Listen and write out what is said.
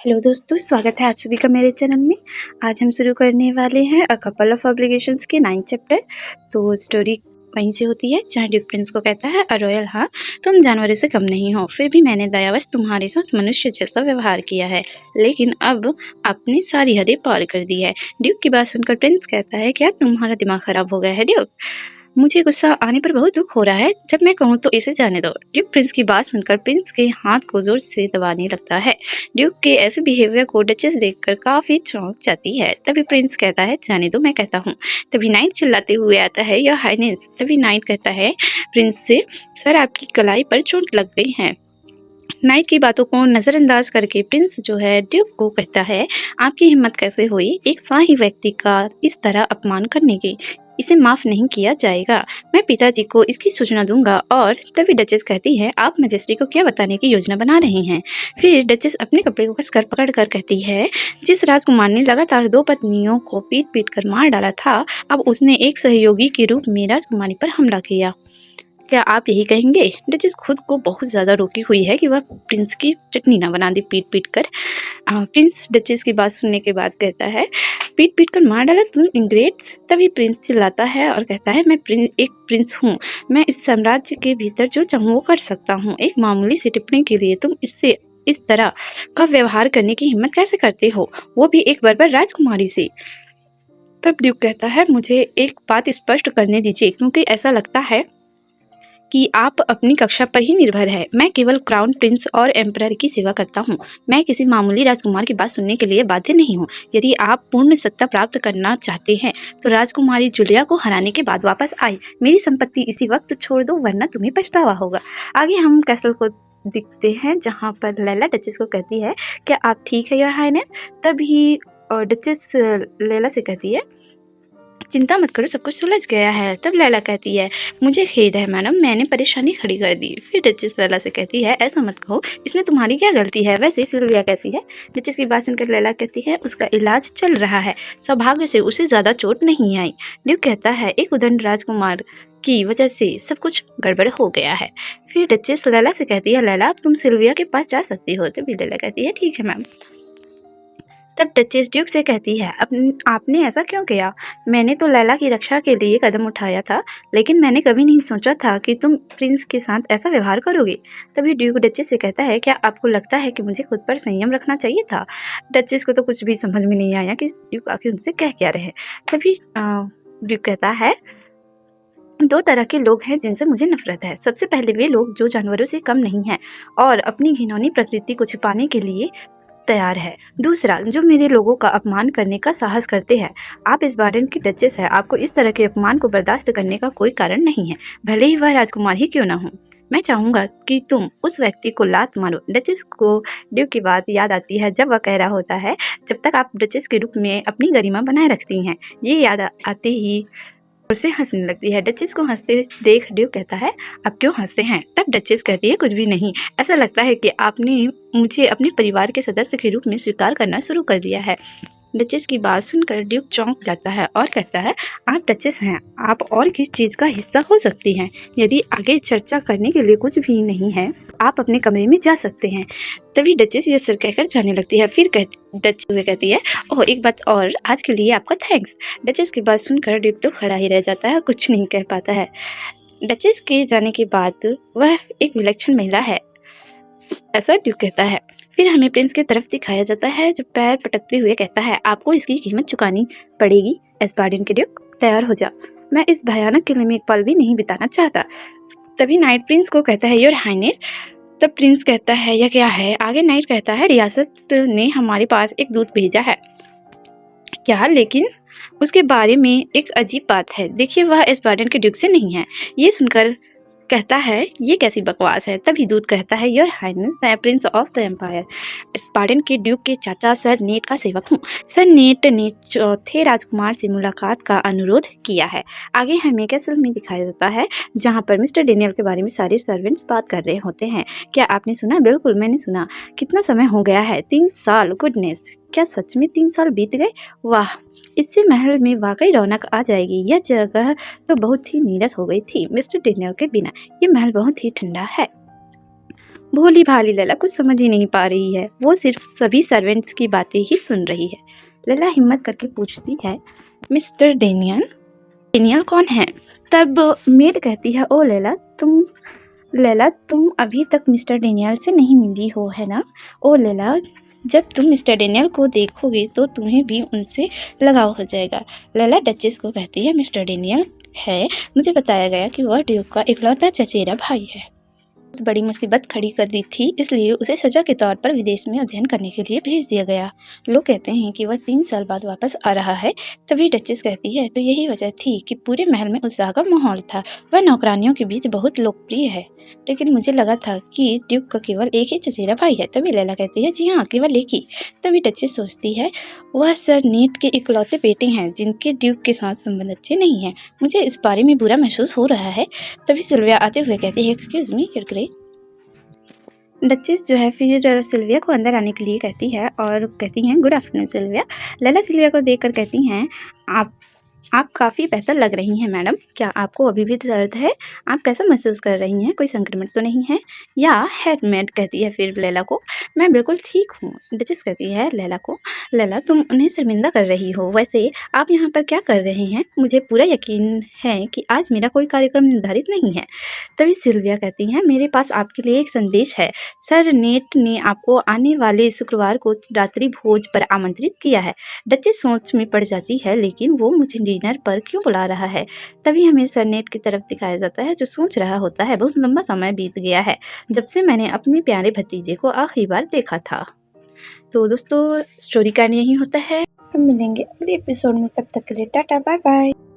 Hello दोस्तों, स्वागत है आप सभी का मेरे चैनल में। आज हम शुरू करने वाले हैं अ कपल ऑफ ऑब्लिगेशंस के 9th चैप्टर। तो स्टोरी वहीं से होती है जहाँ ड्यूक प्रिंस को कहता है, रॉयल हाँ, तुम जानवरों से कम नहीं हो, फिर भी मैंने दयावश तुम्हारे साथ मनुष्य जैसा व्यवहार किया है, लेकिन अब आपने सारी हदें पार कर दी है। ड्यूक की बात सुनकर प्रिंस कहता है, क्या तुम्हारा दिमाग खराब हो गया है ड्यूक? मुझे गुस्सा आने पर बहुत दुख हो रहा है, जब मैं कहूँ तो इसे जाने दो। ड्यूक प्रिंस की बात सुनकर प्रिंस के हाथ को जोर से दबाने लगता है। ड्यूक के ऐसे बिहेवियर को डचेस देखकर काफी चौंक जाती है। तभी प्रिंस कहता है, जाने दो, मैं कहता हूँ। तभी नाइट चिल्लाते हुए आता है, योर हाइनेस। तभी नाइट कहता है प्रिंस से, सर आपकी कलाई पर चोट लग गई है। नाइट की बातों को नजरअंदाज करके प्रिंस जो है ड्यूक को कहता है, आपकी हिम्मत कैसे हुई एक शाही व्यक्ति का इस तरह अपमान करने की? इसे माफ नहीं किया जाएगा। मैं पिताजी को इसकी सूचना दूंगा। और तभी डचेस कहती है, आप मैजेस्टी को क्या बताने की योजना बना रही हैं? फिर डचेस अपने कपड़े को कसकर पकड़ कर कहती है, जिस राजकुमार ने लगातार 2 पत्नियों को पीट पीट कर मार डाला था, अब उसने एक सहयोगी के रूप में राजकुमारी पर हमला किया। क्या आप यही कहेंगे? डचेस खुद को बहुत ज़्यादा रोकी हुई है कि वह प्रिंस की चटनी ना बना दे पीट पीट कर। प्रिंस डचेस की बात सुनने के बाद कहता है, पीट पीट कर मार डाला तुम इंग्रेट्स। तभी प्रिंस चिल्लाता है और कहता है, मैं एक प्रिंस हूँ, मैं इस साम्राज्य के भीतर जो चाहूँ वो कर सकता हूँ। एक मामूली सी टिप्पणी के लिए तुम इससे इस तरह का व्यवहार करने की हिम्मत कैसे करते हो, वो भी एक बर्बर राजकुमारी से? तब ड्यूक कहता है, मुझे एक बात स्पष्ट करने दीजिए, क्योंकि ऐसा लगता है कि आप अपनी कक्षा पर ही निर्भर है। मैं केवल क्राउन प्रिंस और एम्परर की सेवा करता हूँ। मैं किसी मामूली राजकुमार की बात सुनने के लिए बाध्य नहीं हूँ। यदि आप पूर्ण सत्ता प्राप्त करना चाहते हैं तो राजकुमारी जूलिया को हराने के बाद वापस आए। मेरी संपत्ति इसी वक्त छोड़ दो, वरना तुम्हें पछतावा होगा। आगे हम कैसल को दिखते हैं, जहाँ पर लैला डचेस को कहती है, क्या आप ठीक है योर हाइनेस? तभी डचेस लैला से कहती है, चिंता मत करो, सब कुछ सुलझ गया है। तब लैला कहती है, मुझे खेद है मैडम, मैंने परेशानी खड़ी कर दी। फिर डचेस लैला से कहती है, ऐसा मत कहो, इसमें तुम्हारी क्या गलती है? वैसे सिल्विया कैसी है? डचेस की बात सुनकर लैला कहती है, उसका इलाज चल रहा है, सौभाग्य से उसे ज़्यादा चोट नहीं आई। ड्यूक कहता है, एक उदंड राजकुमार की वजह से सब कुछ गड़बड़ हो गया है। फिर डचेस लैला से कहती है, लैला अब तुम सिल्विया के पास जा सकती हो। तभी लैला कहती है, ठीक है मैम। तब डचेस ड्यूक से कहती है, आपने ऐसा क्यों किया? मैंने तो लैला की रक्षा के लिए कदम उठाया था, लेकिन मैंने कभी नहीं सोचा था कि तुम प्रिंस के साथ ऐसा व्यवहार करोगे। तभी ड्यूक डचेस से कहता है, क्या आपको लगता है कि मुझे खुद पर संयम रखना चाहिए था? डचेस को तो कुछ भी समझ में नहीं आया कि ड्यूक आखिर उनसे कह क्या रहे। तभी ड्यूक कहता है, 2 तरह के लोग हैं जिनसे मुझे नफरत है। सबसे पहले वे लोग जो जानवरों से कम नहीं हैं और अपनी घिनौनी प्रकृति को छिपाने के लिए तैयार है। दूसरा, जो मेरे लोगों का अपमान करने का साहस करते हैं। आप इस बार्डन की डचेस है, आपको इस तरह के अपमान को बर्दाश्त करने का कोई कारण नहीं है, भले ही वह राजकुमार ही क्यों ना हो। मैं चाहूंगा कि तुम उस व्यक्ति को लात मारो। डचेस को ड्यूक की बात याद आती है, जब वह कह रहा होता है, जब तक आप डचेस के रूप में अपनी गरिमा बनाए रखती हैं। ये याद आते ही उसे हंसने लगती है। डचेस को हंसते देख ड्यूक कहता है, अब क्यों हंसते हैं? तब डचेस कहती है, कुछ भी नहीं, ऐसा लगता है कि आपने मुझे अपने परिवार के सदस्य के रूप में स्वीकार करना शुरू कर दिया है। डचेस की बात सुनकर ड्यूक चौंक जाता है और कहता है, आप डचेस हैं, आप और किस चीज़ का हिस्सा हो सकती हैं? यदि आगे चर्चा करने के लिए कुछ भी नहीं है, आप अपने कमरे में जा सकते हैं। तभी डचेस ये सर कहकर जाने लगती है। फिर डचेस कहती है, ओह एक बात और, आज के लिए आपका थैंक्स। डचेस की बात सुनकर ड्यूक तो खड़ा ही रह जाता है, कुछ नहीं कह पाता है। डचेस के जाने के बाद वह एक विलक्षण महिला है, ऐसा ड्यूक कहता है। फिर हमें प्रिंस की तरफ दिखाया जाता है, जो पैर पटकते हुए कहता है, आपको इसकी कीमत चुकानी पड़ेगी। एस्पार्डियन के ड्यूक, तैयार हो जा, मैं इस भयानक किले में एक पल भी नहीं बिताना चाहता। तभी नाइट प्रिंस को कहता है, योर हाइनेस। तब प्रिंस कहता है, यह क्या है? आगे नाइट कहता है, रियासत ने हमारे पास एक दूत भेजा है। क्या? लेकिन उसके बारे में एक अजीब बात है, देखिए वह एस्पार्डियन के ड्यूक से नहीं है। ये सुनकर कहता है, ये कैसी बकवास है? तभी दूत कहता है, your highness, the prince of the empire, Spartan के ड्यूक के चाचा सर नेट का सेवक हूँ। सर नेट ने चौथे राजकुमार से मुलाकात का अनुरोध किया है। आगे हमें कैसल में दिखाया जाता है, जहाँ पर मिस्टर डेनियल के बारे में सारे सर्वेंट्स बात कर रहे होते हैं। क्या आपने सुना? बिल्कुल मैंने सुना। कितना समय हो गया है? 3 साल। गुडनेस, क्या सच में 3 साल बीत गए? वाह, इससे महल में वाकई रौनक आ जाएगी। यह जगह तो बहुत ही नीरस हो गई थी मिस्टर डेनियल के बिना। ये महल बहुत ही ठंडा है। भोली भाली लैला कुछ समझ ही नहीं पा रही है, वो सिर्फ सभी सर्वेंट्स की बातें ही सुन रही है। लैला हिम्मत करके पूछती है, मिस्टर डेनियल, डेनियल कौन है? तब मेड कहती है, ओ लैला तुम अभी तक मिस्टर डेनियल से नहीं मिली हो, है ना? ओ लैला, जब तुम मिस्टर डेनियल को देखोगे तो तुम्हें भी उनसे लगाव हो जाएगा। लैला डचेस को कहती है, मिस्टर डेनियल है, मुझे बताया गया कि वह ड्यूक का इकलौता चचेरा भाई है। बड़ी मुसीबत खड़ी कर दी थी, इसलिए उसे सजा के तौर पर विदेश में अध्ययन करने के लिए भेज दिया गया। लोग कहते हैं कि वह 3 साल बाद वापस आ रहा है। तभी डचेस कहती है, तो यही वजह थी कि पूरे महल में उत्साह का माहौल था। वह नौकरानियों के बीच बहुत लोकप्रिय है, लेकिन मुझे लगा था कि ड्यूक का केवल एक ही चचेरा भाई है। तभी लैला कहती है, जी हाँ, केवल एक ही। तभी डचेस सोचती है, वह सर नीट के इकलौते बेटे हैं जिनके ड्यूक के साथ संबंध अच्छे नहीं हैं। मुझे इस बारे में बुरा महसूस हो रहा है। तभी सिल्विया आते हुए कहती है, excuse me your grace. Duchess जो है फिर सिल्विया को अंदर आने के लिए कहती है और कहती हैं, good afternoon Sylvia. Laila Sylvia को देखकर कहती हैं, आप काफ़ी बेहतर लग रही हैं मैडम। क्या आपको अभी भी दर्द है? आप कैसा महसूस कर रही हैं? कोई संक्रमण तो नहीं है? या हेडमेड कहती है फिर लैला को, मैं बिल्कुल ठीक हूँ। डचेस कहती है लैला को, लैला तुम उन्हें शर्मिंदा कर रही हो। वैसे आप यहाँ पर क्या कर रहे हैं? मुझे पूरा यकीन है कि आज मेरा कोई कार्यक्रम निर्धारित नहीं है। तभी सिल्विया कहती हैं, मेरे पास आपके लिए एक संदेश है। सर नेट ने आपको आने वाले शुक्रवार को रात्रि भोज पर आमंत्रित किया है। डचेस सोच में पड़ जाती है, लेकिन वो मुझे डिनर पर क्यों बुला रहा है? तभी हमें सर नेट की तरफ दिखाया जाता है, जो सोच रहा होता है, बहुत लंबा समय बीत गया है जब से मैंने अपने प्यारे भतीजे को आखिरी बार देखा था। तो दोस्तों, स्टोरी का यही होता है। हम मिलेंगे अगले एपिसोड में, तब तक के लिए टाटा बाय बाय।